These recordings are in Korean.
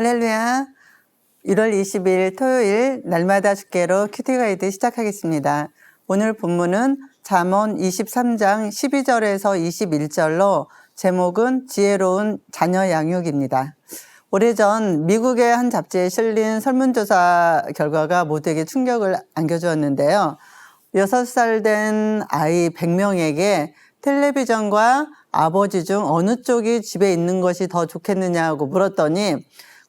할렐루야. 1월 20일 토요일 날마다 주께로 큐티 가이드 시작하겠습니다. 오늘 본문은 잠언 23장 12절에서 21절로 제목은 지혜로운 자녀 양육입니다. 오래전 미국의 한 잡지에 실린 설문조사 결과가 모두에게 충격을 안겨주었는데요. 6살 된 아이 100명에게 텔레비전과 아버지 중 어느 쪽이 집에 있는 것이 더 좋겠느냐고 물었더니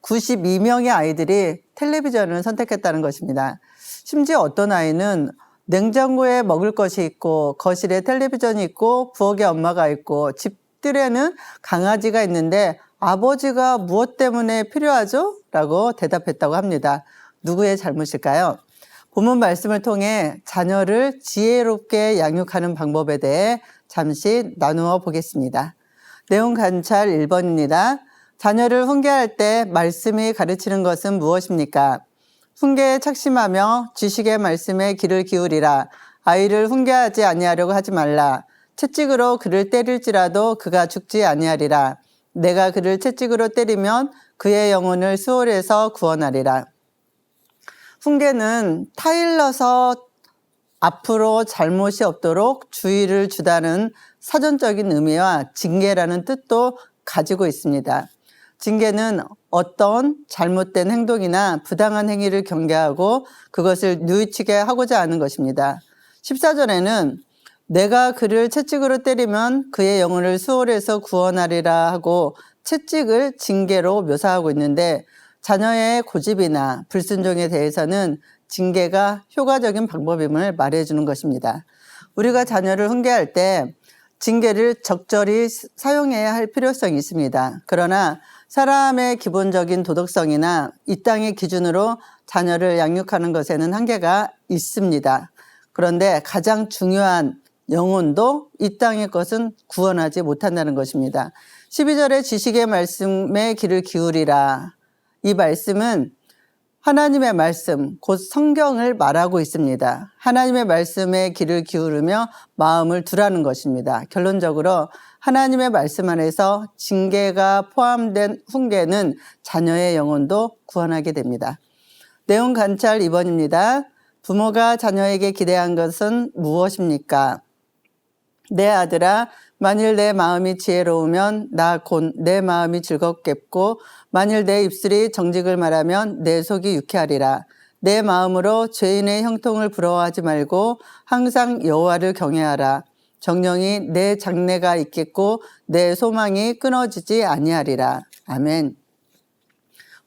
92명의 아이들이 텔레비전을 선택했다는 것입니다. 심지어 어떤 아이는 냉장고에 먹을 것이 있고 거실에 텔레비전이 있고 부엌에 엄마가 있고 집들에는 강아지가 있는데 아버지가 무엇 때문에 필요하죠? 라고 대답했다고 합니다. 누구의 잘못일까요? 본문 말씀을 통해 자녀를 지혜롭게 양육하는 방법에 대해 잠시 나누어 보겠습니다. 내용 관찰 1번입니다. 자녀를 훈계할 때 말씀이 가르치는 것은 무엇입니까? 훈계에 착심하며 지식의 말씀에 귀를 기울이라. 아이를 훈계하지 아니하려고 하지 말라. 채찍으로 그를 때릴지라도 그가 죽지 아니하리라. 내가 그를 채찍으로 때리면 그의 영혼을 수월에서 구원하리라. 훈계는 타일러서 앞으로 잘못이 없도록 주의를 주다는 사전적인 의미와 징계라는 뜻도 가지고 있습니다. 징계는 어떤 잘못된 행동이나 부당한 행위를 경계하고 그것을 뉘우치게 하고자 하는 것입니다. 14절에는 내가 그를 채찍으로 때리면 그의 영혼을 수월에서 구원하리라 하고 채찍을 징계로 묘사하고 있는데 자녀의 고집이나 불순종에 대해서는 징계가 효과적인 방법임을 말해주는 것입니다. 우리가 자녀를 훈계할 때 징계를 적절히 사용해야 할 필요성이 있습니다. 그러나 사람의 기본적인 도덕성이나 이 땅의 기준으로 자녀를 양육하는 것에는 한계가 있습니다. 그런데 가장 중요한 영혼도 이 땅의 것은 구원하지 못한다는 것입니다. 12절에 지식의 말씀에 귀를 기울이라. 이 말씀은 하나님의 말씀, 곧 성경을 말하고 있습니다. 하나님의 말씀에 귀를 기울이며 마음을 두라는 것입니다. 결론적으로 하나님의 말씀 안에서 징계가 포함된 훈계는 자녀의 영혼도 구원하게 됩니다. 내용 관찰 2번입니다. 부모가 자녀에게 기대한 것은 무엇입니까? 내 아들아, 만일 내 마음이 지혜로우면 나 곧 내 마음이 즐겁겠고 만일 내 입술이 정직을 말하면 내 속이 유쾌하리라. 내 마음으로 죄인의 형통을 부러워하지 말고 항상 여호와를 경외하라. 정령이 내 장래가 있겠고 내 소망이 끊어지지 아니하리라. 아멘.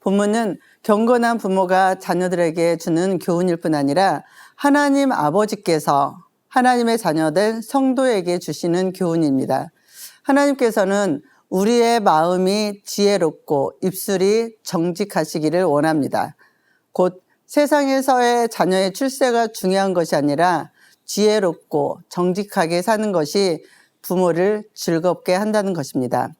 본문은 경건한 부모가 자녀들에게 주는 교훈일 뿐 아니라 하나님 아버지께서 하나님의 자녀된 성도에게 주시는 교훈입니다. 하나님께서는 우리의 마음이 지혜롭고 입술이 정직하시기를 원합니다. 곧 세상에서의 자녀의 출세가 중요한 것이 아니라 지혜롭고 정직하게 사는 것이 부모를 즐겁게 한다는 것입니다.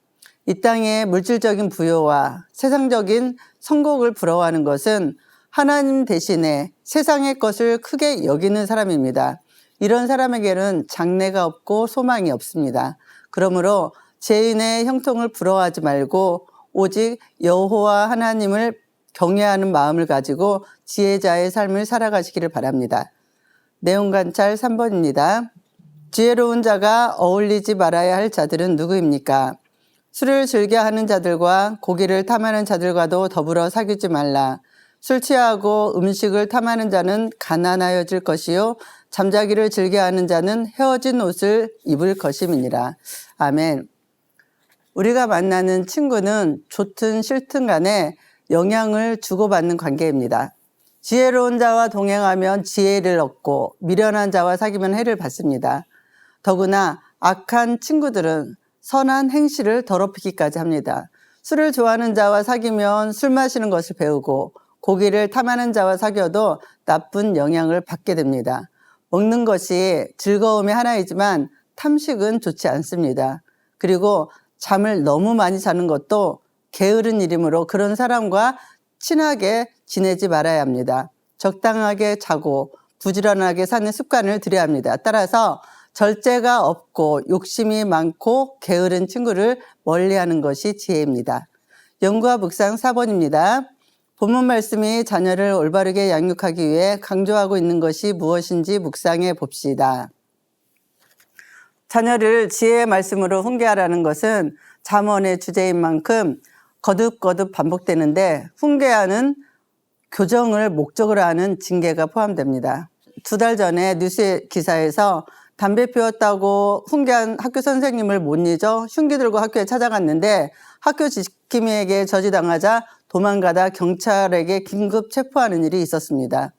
이 땅의 물질적인 부요와 세상적인 성공을 부러워하는 것은 하나님 대신에 세상의 것을 크게 여기는 사람입니다. 이런 사람에게는 장래가 없고 소망이 없습니다. 그러므로 죄인의 형통을 부러워하지 말고 오직 여호와 하나님을 경외하는 마음을 가지고 지혜자의 삶을 살아가시기를 바랍니다. 내용 관찰 3번입니다. 지혜로운 자가 어울리지 말아야 할 자들은 누구입니까? 술을 즐겨하는 자들과 고기를 탐하는 자들과도 더불어 사귀지 말라. 술 취하고 음식을 탐하는 자는 가난하여질 것이요 잠자기를 즐겨하는 자는 헤어진 옷을 입을 것임이니라. 아멘. 우리가 만나는 친구는 좋든 싫든 간에 영향을 주고받는 관계입니다. 지혜로운 자와 동행하면 지혜를 얻고 미련한 자와 사귀면 해를 받습니다. 더구나 악한 친구들은 선한 행실을 더럽히기까지 합니다. 술을 좋아하는 자와 사귀면 술 마시는 것을 배우고 고기를 탐하는 자와 사귀어도 나쁜 영향을 받게 됩니다. 먹는 것이 즐거움의 하나이지만 탐식은 좋지 않습니다. 그리고 잠을 너무 많이 자는 것도 게으른 일이므로 그런 사람과 친하게 지내지 말아야 합니다. 적당하게 자고 부지런하게 사는 습관을 들여야 합니다. 따라서 절제가 없고 욕심이 많고 게으른 친구를 멀리하는 것이 지혜입니다. 연구와 묵상 4번입니다. 본문 말씀이 자녀를 올바르게 양육하기 위해 강조하고 있는 것이 무엇인지 묵상해 봅시다. 자녀를 지혜의 말씀으로 훈계하라는 것은 잠언의 주제인 만큼 거듭거듭 반복되는데, 훈계하는 교정을 목적으로 하는 징계가 포함됩니다. 2달 전에 뉴스 기사에서 담배 피웠다고 훈계한 학교 선생님을 못 잊어 흉기 들고 학교에 찾아갔는데 학교 지킴이에게 저지당하자 도망가다 경찰에게 긴급 체포하는 일이 있었습니다.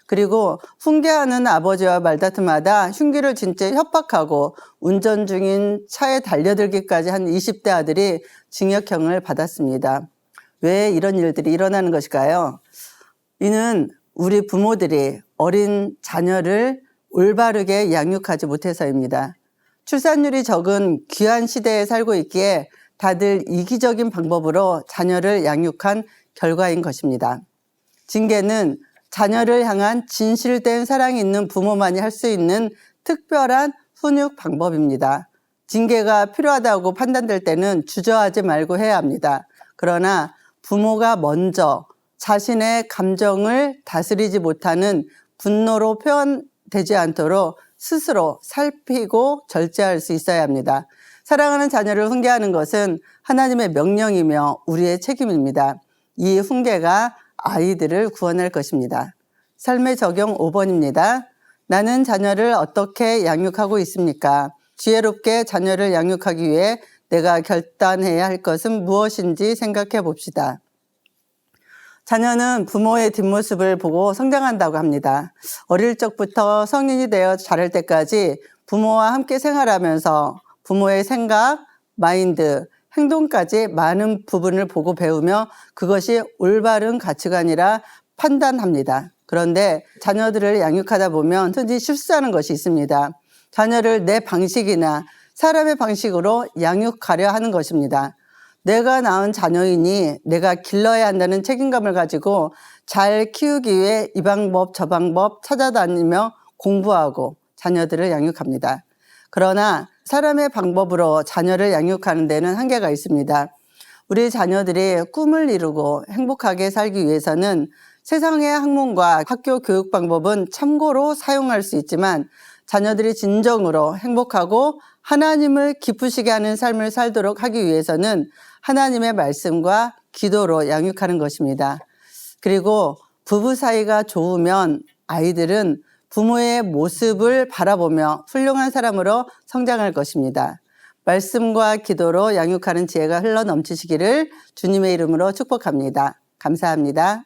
그리고 훈계하는 아버지와 말다툼하다 흉기를 진 채 협박하고 운전 중인 차에 달려들기까지 한 20대 아들이 징역형을 받았습니다. 왜 이런 일들이 일어나는 것일까요? 이는 우리 부모들이 어린 자녀를 올바르게 양육하지 못해서입니다. 출산율이 적은 귀한 시대에 살고 있기에 다들 이기적인 방법으로 자녀를 양육한 결과인 것입니다. 징계는 자녀를 향한 진실된 사랑이 있는 부모만이 할 수 있는 특별한 훈육 방법입니다. 징계가 필요하다고 판단될 때는 주저하지 말고 해야 합니다. 그러나 부모가 먼저 자신의 감정을 다스리지 못하는 분노로 표현되지 않도록 스스로 살피고 절제할 수 있어야 합니다. 사랑하는 자녀를 훈계하는 것은 하나님의 명령이며 우리의 책임입니다. 이 훈계가 아이들을 구원할 것입니다. 삶의 적용 5번입니다. 나는 자녀를 어떻게 양육하고 있습니까? 지혜롭게 자녀를 양육하기 위해 내가 결단해야 할 것은 무엇인지 생각해 봅시다. 자녀는 부모의 뒷모습을 보고 성장한다고 합니다. 어릴 적부터 성인이 되어 자랄 때까지 부모와 함께 생활하면서 부모의 생각, 마인드, 행동까지 많은 부분을 보고 배우며 그것이 올바른 가치관이라 판단합니다. 그런데 자녀들을 양육하다 보면 흔히 실수하는 것이 있습니다. 자녀를 내 방식이나 사람의 방식으로 양육하려 하는 것입니다. 내가 낳은 자녀이니 내가 길러야 한다는 책임감을 가지고 잘 키우기 위해 이 방법 저 방법 찾아다니며 공부하고 자녀들을 양육합니다. 그러나 사람의 방법으로 자녀를 양육하는 데는 한계가 있습니다. 우리 자녀들이 꿈을 이루고 행복하게 살기 위해서는 세상의 학문과 학교 교육 방법은 참고로 사용할 수 있지만 자녀들이 진정으로 행복하고 하나님을 기쁘시게 하는 삶을 살도록 하기 위해서는 하나님의 말씀과 기도로 양육하는 것입니다. 그리고 부부 사이가 좋으면 아이들은 부모의 모습을 바라보며 훌륭한 사람으로 성장할 것입니다. 말씀과 기도로 양육하는 지혜가 흘러 넘치시기를 주님의 이름으로 축복합니다. 감사합니다.